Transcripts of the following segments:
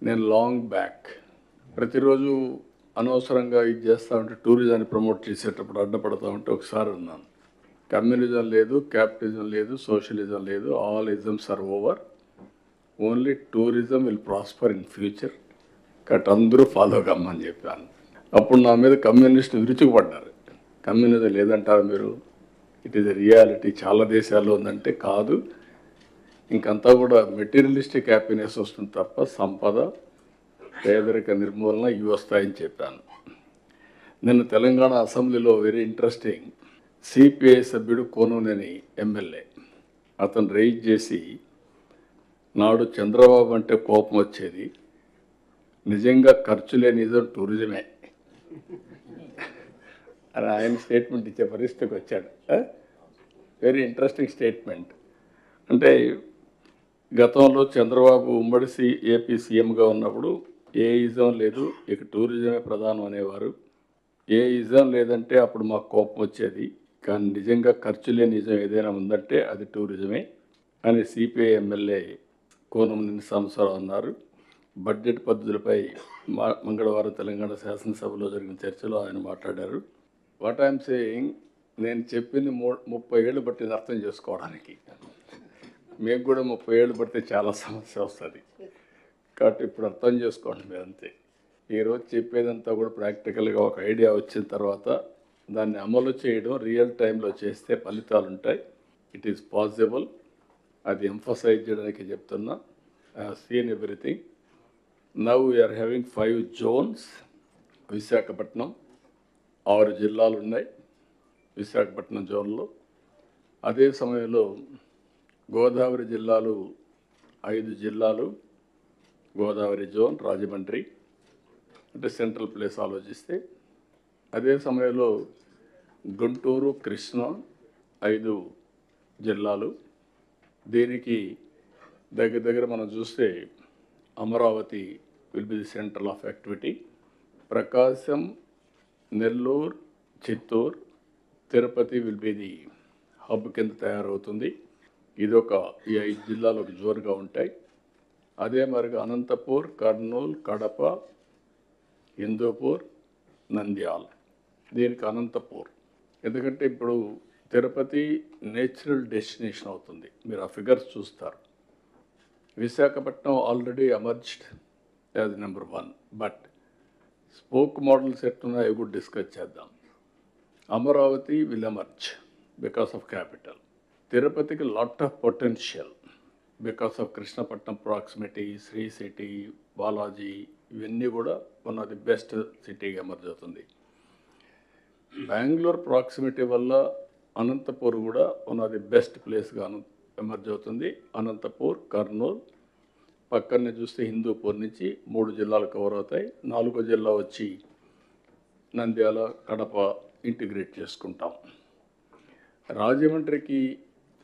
నేను long back ప్రతిరోజు అనవసరంగా ఇది చేస్తూ ఉంటే టూరిజాన్ని ప్రమోట్ చేసేటప్పుడు అడ్డపడతా ఉంటే ఒకసారి ఉన్నాను. కమ్యూనిజం లేదు, క్యాపిటలిజం లేదు, సోషలిజం లేదు, all isms are over, only tourism will prosper in future, cut అందరూ ఫాలో కమ్మని చెప్పాను. అప్పుడు నా మీద కమ్యూనిస్టులు విరుచుకుపడ్డారు. కమ్యూనిజం లేదంటారు మీరు, ఇట్ ఈజ్ ఎ రియాలిటీ, చాలా దేశాల్లో ఉందంటే కాదు, ఇంకంతా కూడా మెటీరియలిస్టిక్ హ్యాపీనెస్ వస్తుంది తప్ప సంపద, పేదరిక నిర్మూలన ఇవి వస్తాయని చెప్పాను. నిన్న తెలంగాణ అసెంబ్లీలో వెరీ ఇంట్రెస్టింగ్, సిపిఐ సభ్యుడు కోనూనేని ఎమ్మెల్యే అతను రైజ్ చేసి, నాడు చంద్రబాబు అంటే కోపం వచ్చేది, నిజంగా ఖర్చు లేని నిజం టూరిజమే అని ఆయన స్టేట్మెంట్ ఇచ్చే పరిస్థితికి వచ్చాడు. Very interesting statement. అంటే గతంలో చంద్రబాబు ఉమ్మడి ఏపీ సీఎంగా ఉన్నప్పుడు ఏ ఇజం లేదు, ఇక టూరిజమే ప్రధానం అనేవారు. ఏ ఇజం లేదంటే అప్పుడు మాకు కోపం వచ్చేది, కానీ నిజంగా ఖర్చు లేని నిజం ఏదైనా ఉందంటే అది టూరిజమే అని సిపిఐ ఎమ్మెల్యే కోనమనేని సాంబశివరావు అన్నారు. బడ్జెట్ పద్ధతులపై మంగళవారం తెలంగాణ శాసనసభలో జరిగిన చర్చలో ఆయన మాట్లాడారు. వాట్ ఐఎమ్ సేయింగ్, నేను చెప్పింది 30 ఏళ్ళు పట్టింది అర్థం చేసుకోవడానికి. మీకు కూడా 30 ఏళ్ళు పడితే చాలా సమస్య వస్తుంది, కాబట్టి ఇప్పుడు అర్థం చేసుకోండి మీరు అంతే. ఈరోజు చెప్పేదంతా కూడా ప్రాక్టికల్గా ఒక ఐడియా వచ్చిన తర్వాత దాన్ని అమలు చేయడం రియల్ టైంలో చేస్తే ఫలితాలు ఉంటాయి. ఇట్ ఈస్ పాసిబుల్, అది ఎంఫసైజ్ చేయడానికి చెప్తున్నా. I have seen everything. Now we are having 5 zones. Visakhapatnam 6 జిల్లాలు ఉన్నాయి విశాఖపట్నం జోన్లో. అదే సమయంలో గోదావరి జిల్లాలు 5 జిల్లాలు, గోదావరి జోన్, రాజమండ్రి అంటే సెంట్రల్ ప్లేస్ ఆలోచిస్తే. అదే సమయంలో గుంటూరు, కృష్ణా 5 జిల్లాలు. దీనికి దగ్గర మనం చూస్తే Amaravati will be the centre of activity. Prakasam, Nellore, Chittoor, Tirupati will be the hub కింద తయారవుతుంది. ఇదొక ఈ 5 జిల్లాలు ఒక జోన్గా ఉంటాయి. అదే మరిగా అనంతపూర్, కర్నూలు, కడప, హిందూపూర్, నంద్యాల. దీనికి అనంతపూర్, ఎందుకంటే ఇప్పుడు తిరుపతి నేచురల్ డెస్టినేషన్ అవుతుంది, మీరు ఆ ఫిగర్స్ చూస్తారు. Visakhapatnam already emerged as number 1, but spoke models ఎట్టున్నాయో కూడా డిస్కస్ చేద్దాం. Amaravati will emerge because of capital. తిరుపతికి lot of potential because of Krishnapatnam proximity, Sri City, Balaji, ఇవన్నీ కూడా వన్ ఆఫ్ ది బెస్ట్ సిటీగా ఎమర్జ్ అవుతుంది. బెంగళూరు ప్రాక్సిమిటీ వల్ల అనంతపూర్ కూడా వన్ ఆఫ్ ది బెస్ట్ ప్లేస్గా ఎమర్జ్ అవుతుంది. అనంతపూర్, కర్నూలు పక్కనే చూస్తే హిందూపూర్ నుంచి 3 జిల్లాలు కవర్ అవుతాయి. 4వ జిల్లా వచ్చి నంద్యాల, కడప ఇంటిగ్రేట్ చేసుకుంటాం. రాజమండ్రికి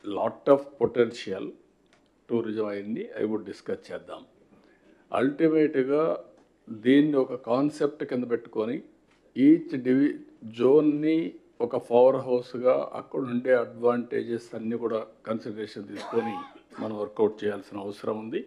లాట్ ఆఫ్ పొటెన్షియల్ టూరిజం అయింది, అవి కూడా డిస్కస్ చేద్దాం. అల్టిమేట్గా దీన్ని ఒక కాన్సెప్ట్ కింద పెట్టుకొని ఈచ్ జోన్ని ఒక పవర్ హౌస్గా అక్కడ ఉండే అడ్వాంటేజెస్ అన్నీ కూడా కన్సిడరేషన్ తీసుకొని మనం వర్కౌట్ చేయాల్సిన అవసరం ఉంది.